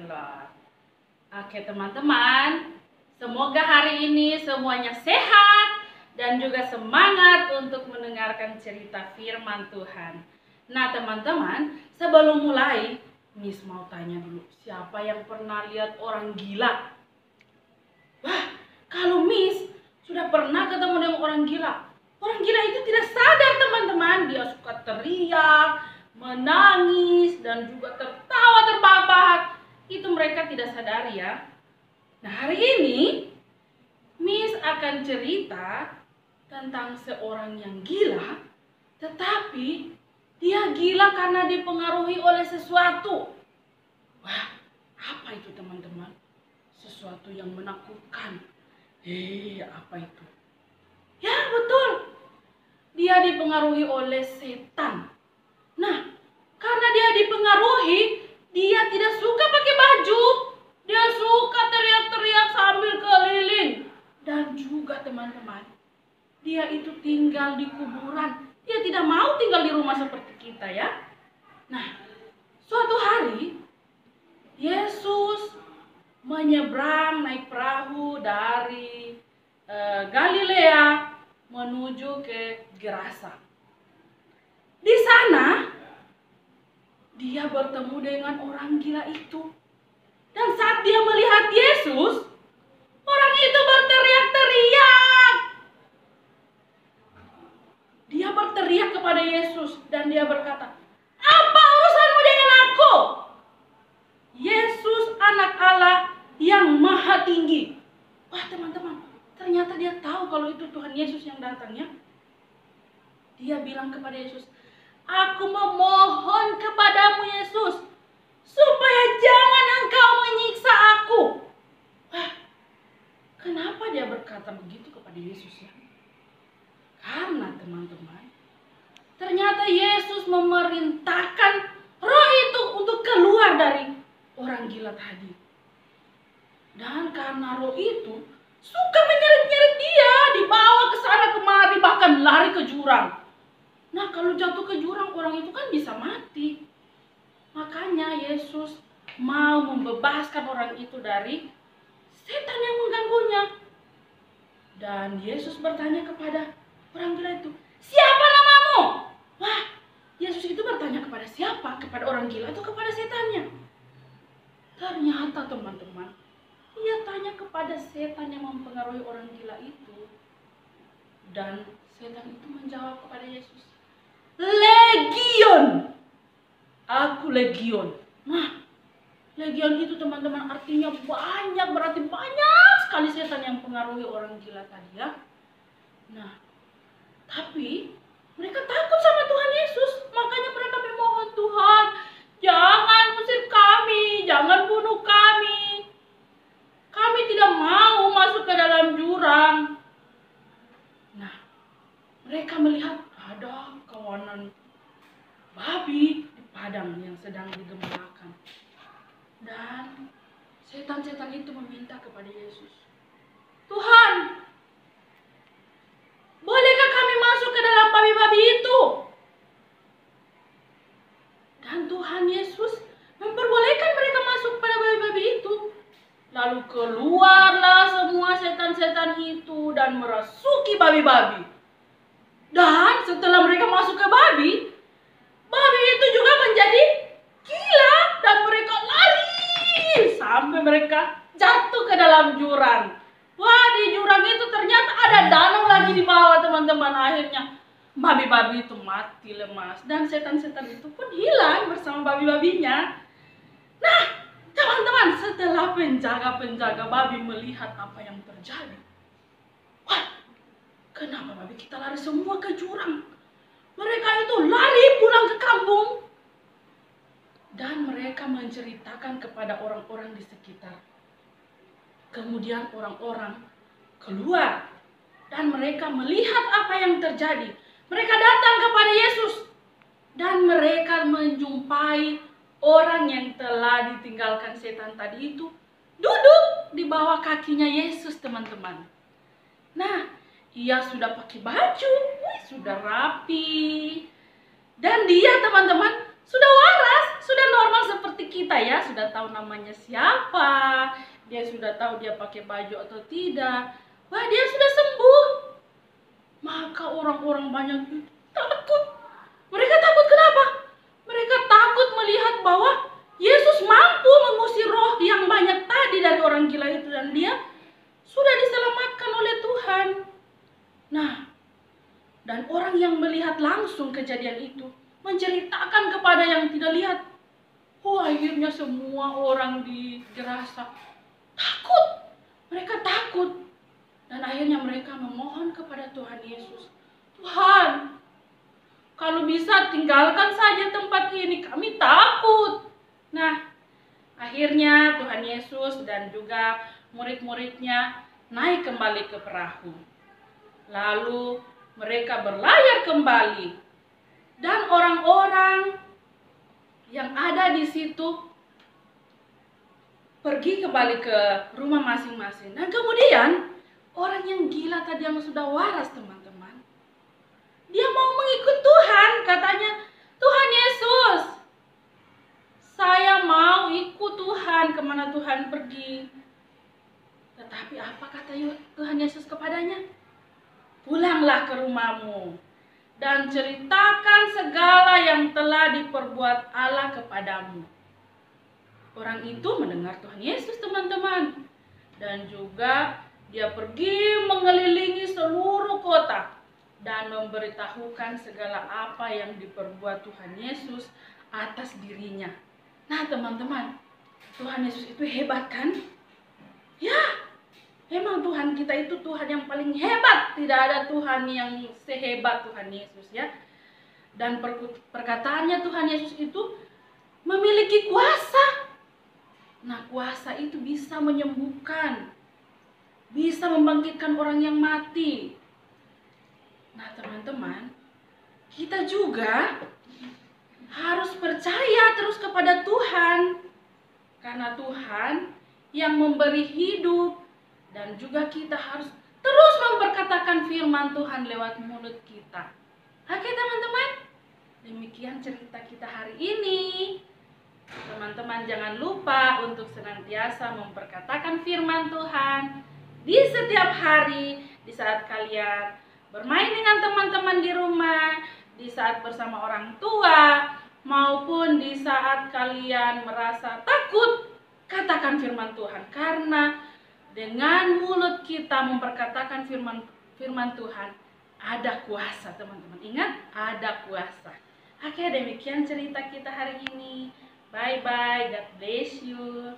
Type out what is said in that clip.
Lord. Oke teman-teman, semoga hari ini semuanya sehat dan juga semangat untuk mendengarkan cerita firman Tuhan. Nah teman-teman, sebelum mulai, Miss mau tanya dulu, siapa yang pernah lihat orang gila? Wah, kalau Miss sudah pernah ketemu dengan orang gila itu tidak sadar teman-teman. Dia suka teriak, menangis, dan juga tertawa terbahak-bahak. Itu mereka tidak sadari ya. Nah hari ini Miss akan cerita tentang seorang yang gila, tetapi dia gila karena dipengaruhi oleh sesuatu. Wah, apa itu teman-teman? Sesuatu yang menakutkan. Apa itu? Ya betul, dia dipengaruhi oleh setan. Nah, karena dia dipengaruhi, dia tidak suka pakai baju. Dia suka teriak-teriak sambil keliling. Dan juga teman-teman, dia itu tinggal di kuburan. Dia tidak mau tinggal di rumah seperti kita ya. Nah, suatu hari Yesus menyeberang naik perahu dari Galilea menuju ke Gerasa. Di sana dia bertemu dengan orang gila itu. Dan saat dia melihat Yesus, orang itu berteriak-teriak. Dia berteriak kepada Yesus dan dia berkata, "Apa urusanmu dengan aku? Yesus anak Allah yang maha tinggi." Wah teman-teman, ternyata dia tahu kalau itu Tuhan Yesus yang datangnya. Dia bilang kepada Yesus, "Aku memohon kepadamu Yesus, supaya jangan engkau menyiksa aku." Wah, kenapa dia berkata begitu kepada Yesus ya? Karena teman-teman, ternyata Yesus memerintahkan roh itu untuk keluar dari orang gila tadi. Dan karena roh itu suka menyeret-nyeret dia, dibawa ke sana kemari, bahkan lari ke jurang. Nah, kalau jatuh ke jurang, orang itu kan bisa mati. Makanya Yesus mau membebaskan orang itu dari setan yang mengganggunya. Dan Yesus bertanya kepada orang gila itu, "Siapa namamu?" Wah, Yesus itu bertanya kepada siapa? Kepada orang gila atau kepada setannya? Ternyata teman-teman, ia tanya kepada setan yang mempengaruhi orang gila itu. Dan setan itu menjawab kepada Yesus, "Legion. Aku legion." Nah, legion itu teman-teman artinya banyak, berarti banyak sekali setan yang mempengaruhi orang gila tadi ya. Nah, tapi mereka takut sama Tuhan Yesus, makanya mereka memohon, "Tuhan, jangan usir kami, jangan bunuh kami. Kami tidak mau masuk ke dalam jurang." Nah, mereka melihat ada kawanan babi di padang yang sedang digembalakan. Dan setan-setan itu meminta kepada Yesus, "Tuhan, bolehkah kami masuk ke dalam babi-babi itu?" Dan Tuhan Yesus memperbolehkan mereka masuk pada babi-babi itu. Lalu keluarlah semua setan-setan itu dan merasuki babi-babi. Dan setelah mereka masuk ke babi, babi itu juga menjadi gila dan mereka lari sampai mereka jatuh ke dalam jurang. Wah, di jurang itu ternyata ada danau lagi di bawah teman-teman. Akhirnya babi-babi itu mati lemas dan setan-setan itu pun hilang bersama babi-babinya. Nah teman-teman, setelah penjaga-penjaga babi melihat apa yang terjadi, wah, kenapa babi kita lari semua ke jurang? Mereka itu lari pulang ke kampung. Dan mereka menceritakan kepada orang-orang di sekitar. Kemudian orang-orang keluar dan mereka melihat apa yang terjadi. Mereka datang kepada Yesus dan mereka menjumpai orang yang telah ditinggalkan setan tadi itu duduk di bawah kakinya Yesus teman-teman. Nah, ia sudah pakai baju, sudah rapi. Dan dia teman-teman sudah waras, sudah normal seperti kita ya, sudah tahu namanya siapa, dia sudah tahu dia pakai baju atau tidak. Wah, dia sudah sembuh. Maka orang-orang banyak takut. Mereka takut kenapa? Mereka takut melihat bahwa Yesus mampu mengusir roh yang banyak tadi dari orang gila itu, dan dia sudah diselamatkan oleh Tuhan. Nah, dan orang yang melihat langsung kejadian itu menceritakan kepada yang tidak lihat. Oh, akhirnya semua orang di Gerasa takut. Mereka takut. Dan akhirnya mereka memohon kepada Tuhan Yesus. Tuhan, kalau bisa tinggalkan saja tempat ini, kami takut. Nah, akhirnya Tuhan Yesus dan juga murid-muridnya naik kembali ke perahu. Lalu mereka berlayar kembali. Dan orang-orang yang ada di situ pergi kembali ke rumah masing-masing. Dan kemudian orang yang gila tadi yang sudah waras, teman-teman, dia mau mengikut Tuhan. Katanya, Tuhan Yesus, saya mau ikut Tuhan kemana Tuhan pergi. Tetapi apa kata Tuhan Yesus kepadanya? Pulanglah ke rumahmu dan ceritakan segala yang telah diperbuat Allah kepadamu. Orang itu mendengar Tuhan Yesus, teman-teman. Dan juga dia pergi mengelilingi seluruh kota dan memberitahukan segala apa yang diperbuat Tuhan Yesus atas dirinya. Nah, teman-teman, Tuhan Yesus itu hebat kan? Ya, memang Tuhan kita itu Tuhan yang paling hebat. Tidak ada Tuhan yang sehebat Tuhan Yesus ya. Dan perkataannya Tuhan Yesus itu memiliki kuasa. Nah, kuasa itu bisa menyembuhkan, bisa membangkitkan orang yang mati. Nah, teman-teman, kita juga harus percaya terus kepada Tuhan. Karena Tuhan yang memberi hidup, dan juga kita harus terus memperkatakan firman Tuhan lewat mulut kita. Oke, teman-teman, demikian cerita kita hari ini. Teman-teman jangan lupa untuk senantiasa memperkatakan firman Tuhan di setiap hari, di saat kalian bermain dengan teman-teman di rumah, di saat bersama orang tua, maupun di saat kalian merasa takut. Katakan firman Tuhan, karena dengan mulut kita memperkatakan firman Tuhan, ada kuasa, teman-teman. Ingat, ada kuasa. Oke, demikian cerita kita hari ini. Bye-bye, God bless you.